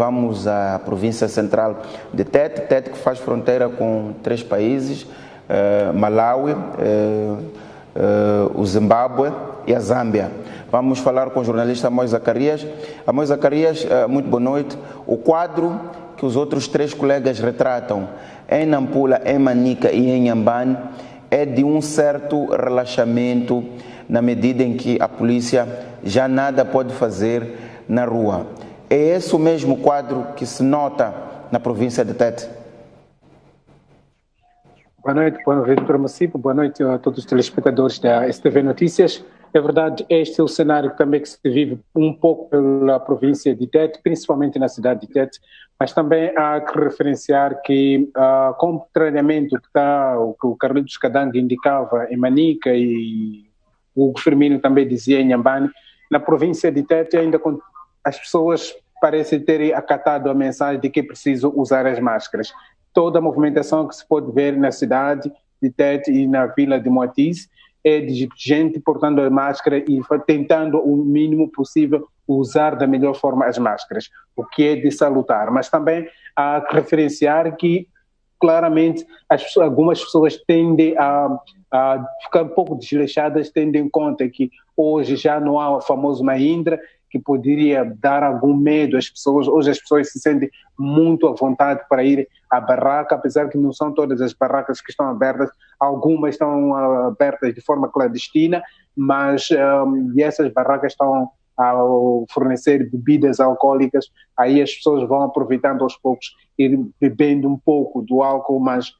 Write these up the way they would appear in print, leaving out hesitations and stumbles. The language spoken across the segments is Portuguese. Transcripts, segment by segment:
Vamos à província central de Tete, Tete que faz fronteira com 3 países, Malawi, o Zimbábue e a Zâmbia. Vamos falar com o jornalista Amós Zacarias. Amós Zacarias, muito boa noite. O quadro que os outros 3 colegas retratam em Nampula, em Manica e em Inhambane é de um certo relaxamento na medida em que a polícia já nada pode fazer na rua. É esse o mesmo quadro que se nota na província de Tete? Boa noite para o Macipo, boa noite a todos os telespectadores da STV Notícias. É verdade, este é o cenário também que se vive um pouco pela província de Tete, principalmente na cidade de Tete, mas também há que referenciar que, contrariamente ao que o Carlitos Cadangue indicava em Manica e o Hugo Firmino também dizia em Inhambane, na província de Tete ainda as pessoas parecem terem acatado a mensagem de que é preciso usar as máscaras. Toda a movimentação que se pode ver na cidade de Tete e na vila de Moatize é de gente portando a máscara e tentando o mínimo possível usar da melhor forma as máscaras, o que é de salutar. Mas também há que referenciar que, claramente, algumas pessoas tendem a ficar um pouco desleixadas, tendo em conta que hoje já não há o famoso Mahindra, que poderia dar algum medo às pessoas. Hoje as pessoas se sentem muito à vontade para ir à barraca, apesar que não são todas as barracas que estão abertas, algumas estão abertas de forma clandestina, mas e essas barracas estão a fornecer bebidas alcoólicas, aí as pessoas vão aproveitando aos poucos, ir bebendo um pouco do álcool, mas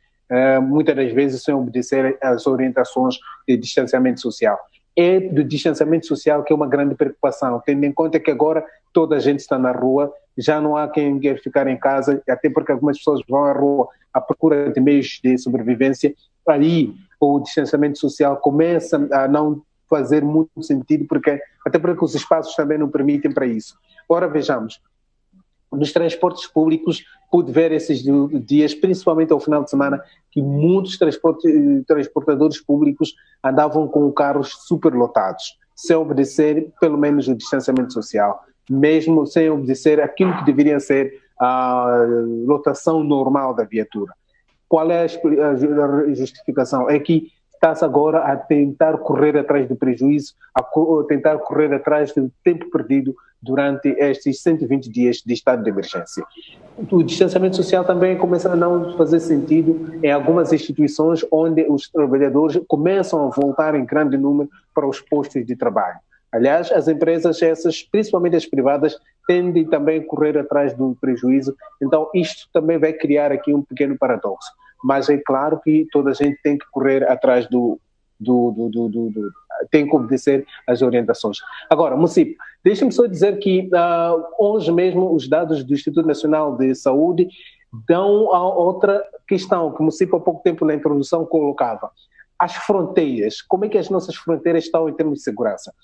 muitas das vezes sem obedecer às orientações de distanciamento social. É do distanciamento social que é uma grande preocupação, tendo em conta que agora toda a gente está na rua, já não há quem quer ficar em casa, até porque algumas pessoas vão à rua à procura de meios de sobrevivência. Aí o distanciamento social começa a não fazer muito sentido, até porque os espaços também não permitem para isso. Ora, vejamos, nos transportes públicos, pude ver esses dias, principalmente ao final de semana, que muitos transportadores públicos andavam com carros superlotados, sem obedecer pelo menos o distanciamento social, mesmo sem obedecer aquilo que deveria ser a lotação normal da viatura. Qual é a justificação? É que está-se agora a tentar correr atrás do prejuízo, a tentar correr atrás do tempo perdido durante estes 120 dias de estado de emergência. O distanciamento social também começa a não fazer sentido em algumas instituições onde os trabalhadores começam a voltar em grande número para os postos de trabalho. Aliás, as empresas essas, principalmente as privadas, tendem também a correr atrás do prejuízo. Então, isto também vai criar aqui um pequeno paradoxo. Mas é claro que toda a gente tem que correr atrás tem que obedecer às orientações. Agora, Mucipo, deixa-me só dizer que hoje mesmo os dados do Instituto Nacional de Saúde dão a outra questão que o Mucipo há pouco tempo na introdução colocava. As fronteiras, como é que as nossas fronteiras estão em termos de segurança?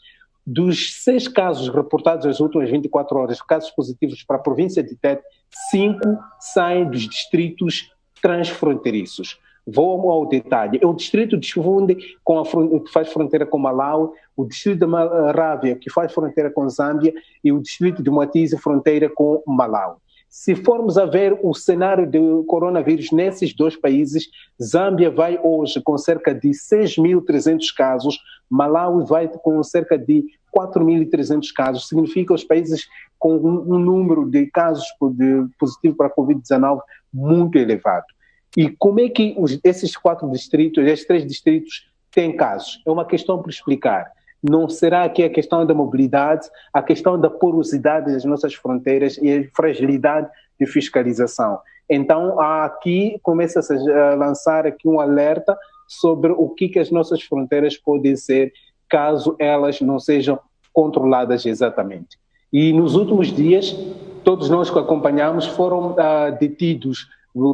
Dos 6 casos reportados nas últimas 24 horas, casos positivos para a província de Tete, 5 saem dos distritos transfronteiriços. Vou ao detalhe. O distrito de Chifunde, que faz fronteira com Malawi, o distrito de Marávia, que faz fronteira com Zâmbia, e o distrito de Moatize, fronteira com Malawi. Se formos a ver o cenário do coronavírus nesses 2 países, Zâmbia vai hoje com cerca de 6.300 casos, Malawi vai com cerca de 4.300 casos. Significa os países com um número de casos positivo para a Covid-19 muito elevado. E como é que esses 3 distritos têm casos? É uma questão por explicar. Não será que a questão da mobilidade, a questão da porosidade das nossas fronteiras e a fragilidade de fiscalização? Então, aqui começa-se a lançar aqui um alerta sobre o que as nossas fronteiras podem ser caso elas não sejam controladas exatamente. E nos últimos dias, todos nós que acompanhamos foram detidos,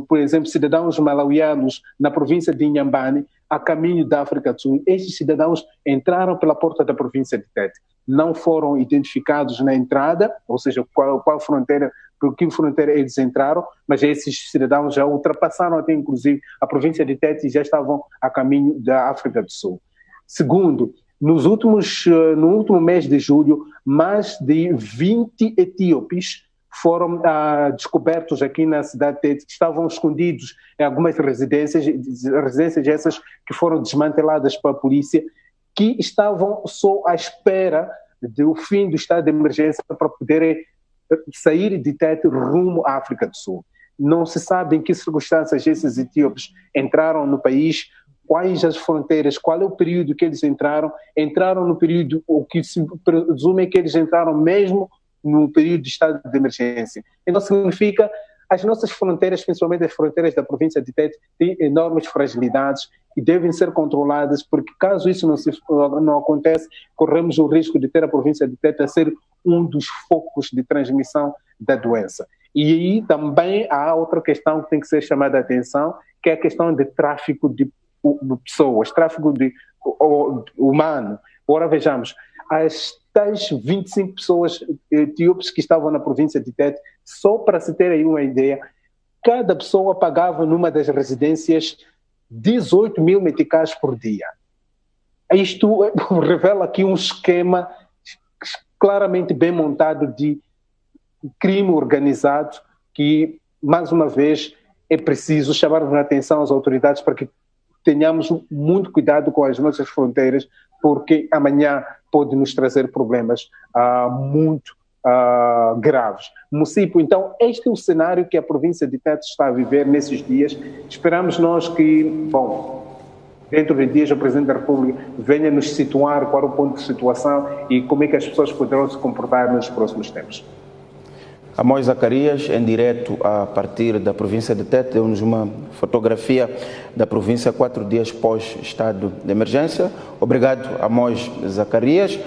por exemplo, cidadãos malauianos na província de Inhambane, a caminho da África do Sul. Estes cidadãos entraram pela porta da província de Tete. Não foram identificados na entrada, ou seja, qual fronteira, por que fronteira eles entraram, mas esses cidadãos já ultrapassaram até, inclusive, a província de Tete e já estavam a caminho da África do Sul. Segundo, no último mês de julho, mais de 20 etíopes foram descobertos aqui na cidade de Tete, que estavam escondidos em algumas residências essas que foram desmanteladas pela polícia, que estavam só à espera do fim do estado de emergência para poderem sair de Tete rumo à África do Sul. Não se sabe em que circunstâncias esses etíopes entraram no país, quais as fronteiras, qual é o período que eles entraram no período, o que se presume é que eles entraram mesmo no período de estado de emergência. Então significa, as nossas fronteiras, principalmente as fronteiras da província de Tete, têm enormes fragilidades e devem ser controladas, porque caso isso não acontece, corremos o risco de ter a província de Tete a ser um dos focos de transmissão da doença. E aí também há outra questão que tem que ser chamada a atenção, que é a questão de tráfico de pessoas, tráfico humano. Ora, vejamos, as tais 25 pessoas etíopes que estavam na província de Tete, só para se ter aí uma ideia, cada pessoa pagava numa das residências 18 mil meticais por dia. Isto revela aqui um esquema claramente bem montado de crime organizado, que, mais uma vez, é preciso chamar a atenção às autoridades para que tenhamos muito cuidado com as nossas fronteiras, porque amanhã pode nos trazer problemas muito graves. Mucipo, então, este é o cenário que a província de Tete está a viver nesses dias. Esperamos nós que, dentro de dias o Presidente da República venha nos situar qual é o ponto de situação e como é que as pessoas poderão se comportar nos próximos tempos. Amós Zacarias, em direto a partir da província de Tete, deu-nos uma fotografia da província 4 dias pós estado de emergência. Obrigado, Amós Zacarias.